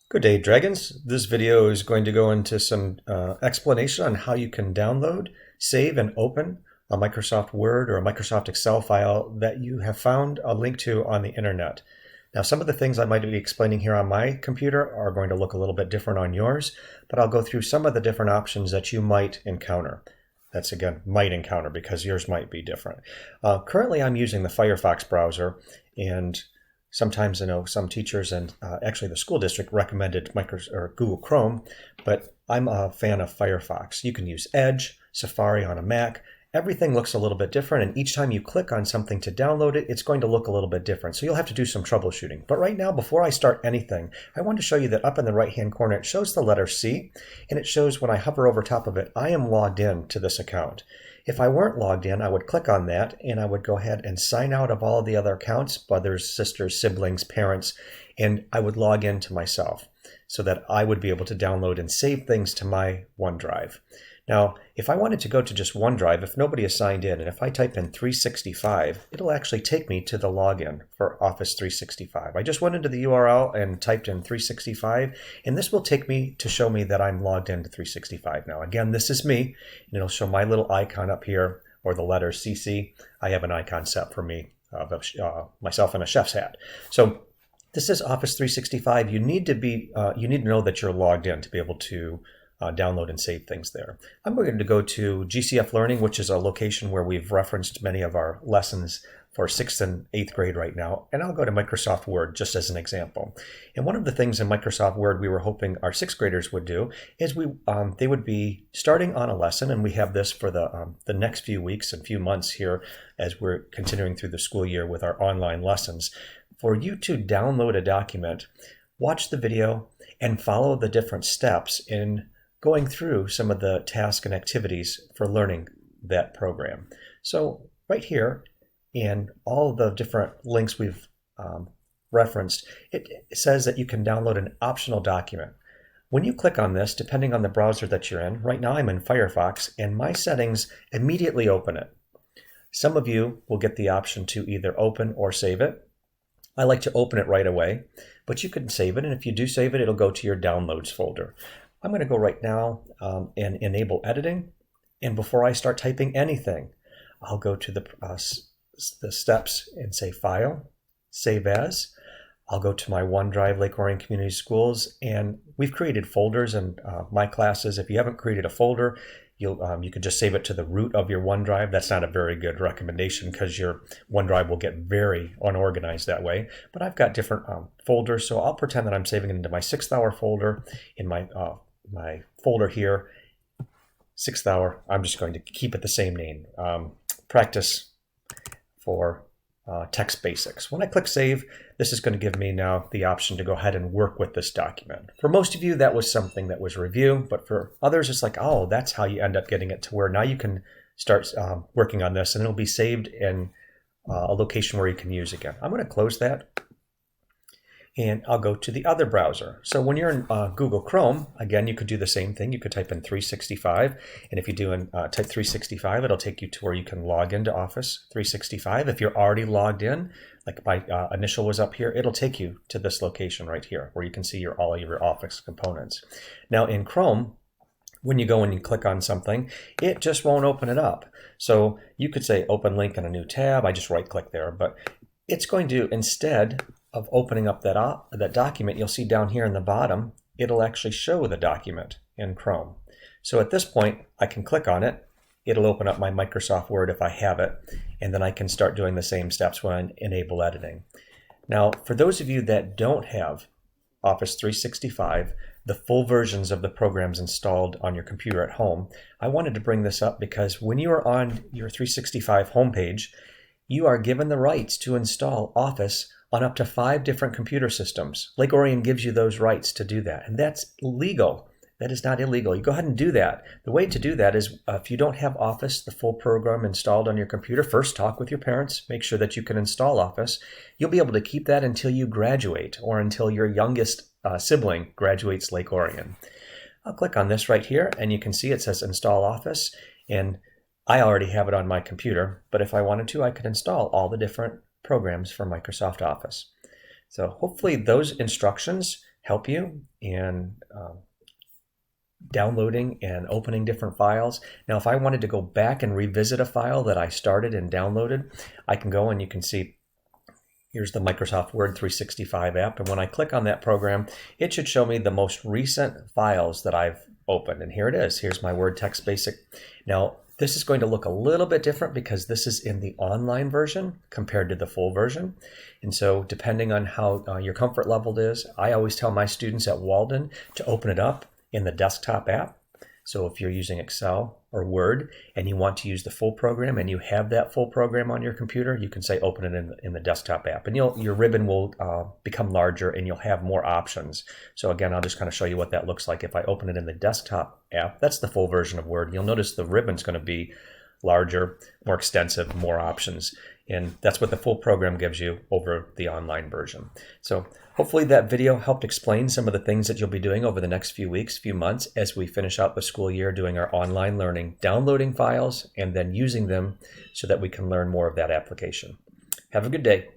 Good day, Dragons. This video is going to go into some explanation on how you can download, save, and open a Microsoft Word or a Microsoft Excel file that you have found a link to on the internet. Now, some of the things I might be explaining here on my computer are going to look a little bit different on yours, but I'll go through some of the different options that you might encounter. That's, again, might encounter because yours might be different. Currently, I'm using the Firefox browser, and sometimes I know some teachers and actually the school district recommended Google Chrome, but I'm a fan of Firefox. You can use Edge, Safari on a Mac. Everything looks a little bit different, and each time you click on something to download it, it's going to look a little bit different. So you'll have to do some troubleshooting. But right now, before I start anything, I want to show you that up in the right-hand corner, it shows the letter C, and it shows when I hover over top of it, I am logged in to this account. If I weren't logged in, I would click on that, and I would go ahead and sign out of all of the other accounts, brothers, sisters, siblings, parents, and I would log in to myself so that I would be able to download and save things to my OneDrive. Now, if I wanted to go to just OneDrive, if nobody is signed in, and if I type in 365, it'll actually take me to the login for Office 365. I just went into the URL and typed in 365, and this will take me to show me that I'm logged into 365 now. Again, this is me, and it'll show my little icon up here, or the letter CC. I have an icon set for me, of myself in a chef's hat. So this is Office 365. You need to know that you're logged in to be able to download and save things there. I'm going to go to GCF Learning, which is a location where we've referenced many of our lessons for 6th and 8th grade right now, and I'll go to Microsoft Word just as an example. And one of the things in Microsoft Word we were hoping our 6th graders would do is they would be starting on a lesson, and we have this for the next few weeks and few months here as we're continuing through the school year with our online lessons. For you to download a document, watch the video, and follow the different steps in going through some of the tasks and activities for learning that program. So right here, in all the different links we've referenced, it says that you can download an optional document. When you click on this, depending on the browser that you're in, right now I'm in Firefox, and my settings immediately open it. Some of you will get the option to either open or save it. I like to open it right away, but you can save it, and if you do save it, it'll go to your downloads folder. I'm going to go right now and enable editing, and before I start typing anything, I'll go to the steps and say File, Save As. I'll go to my OneDrive Lake Orion Community Schools, and we've created folders in my classes. If you haven't created a folder, you can just save it to the root of your OneDrive. That's not a very good recommendation because your OneDrive will get very unorganized that way. But I've got different folders, so I'll pretend that I'm saving it into my 6th hour folder. In my folder here, 6th hour, I'm just going to keep it the same name. Practice for text basics. When I click save, this is going to give me now the option to go ahead and work with this document. For most of you, that was something that was review, but for others, it's like, oh, that's how you end up getting it to where now you can start working on this, and it'll be saved in a location where you can use again. I'm going to close that, and I'll go to the other browser. So when you're in Google Chrome, again, you could do the same thing. You could type in 365, and if you do type 365, it'll take you to where you can log into Office 365. If you're already logged in, like my initial was up here, it'll take you to this location right here where you can see all of your Office components. Now in Chrome, when you go and you click on something, it just won't open it up. So you could say open link in a new tab. I just right click there, but it's going to, instead of opening up that document, you'll see down here in the bottom, it'll actually show the document in Chrome. So at this point, I can click on it. It'll open up my Microsoft Word if I have it, and then I can start doing the same steps when I enable editing. Now, for those of you that don't have Office 365, the full versions of the programs installed on your computer at home, I wanted to bring this up because when you are on your 365 homepage, you are given the rights to install Office on up to 5 different computer systems. Lake Orion gives you those rights to do that, and that's legal. That is not illegal. You go ahead and do that. The way to do that is if you don't have Office, the full program installed on your computer, first talk with your parents, make sure that you can install Office. You'll be able to keep that until you graduate or until your youngest sibling graduates Lake Orion. I'll click on this right here, and you can see it says Install Office, and I already have it on my computer, but if I wanted to, I could install all the different programs for Microsoft Office. So hopefully those instructions help you in downloading and opening different files. Now, if I wanted to go back and revisit a file that I started and downloaded, I can go and you can see here's the Microsoft Word 365 app. And when I click on that program, it should show me the most recent files that I've opened. And here it is. Here's my Word Text Basic. Now, this is going to look a little bit different because this is in the online version compared to the full version. And so depending on how your comfort level is, I always tell my students at Walden to open it up in the desktop app. So if you're using Excel or Word and you want to use the full program and you have that full program on your computer, you can say open it in the desktop app, and your ribbon will become larger and you'll have more options. So again, I'll just kind of show you what that looks like. If I open it in the desktop app, that's the full version of Word. You'll notice the ribbon's going to be larger, more extensive, more options. And that's what the full program gives you over the online version. So hopefully that video helped explain some of the things that you'll be doing over the next few weeks, few months, as we finish out the school year doing our online learning, downloading files, and then using them so that we can learn more of that application. Have a good day.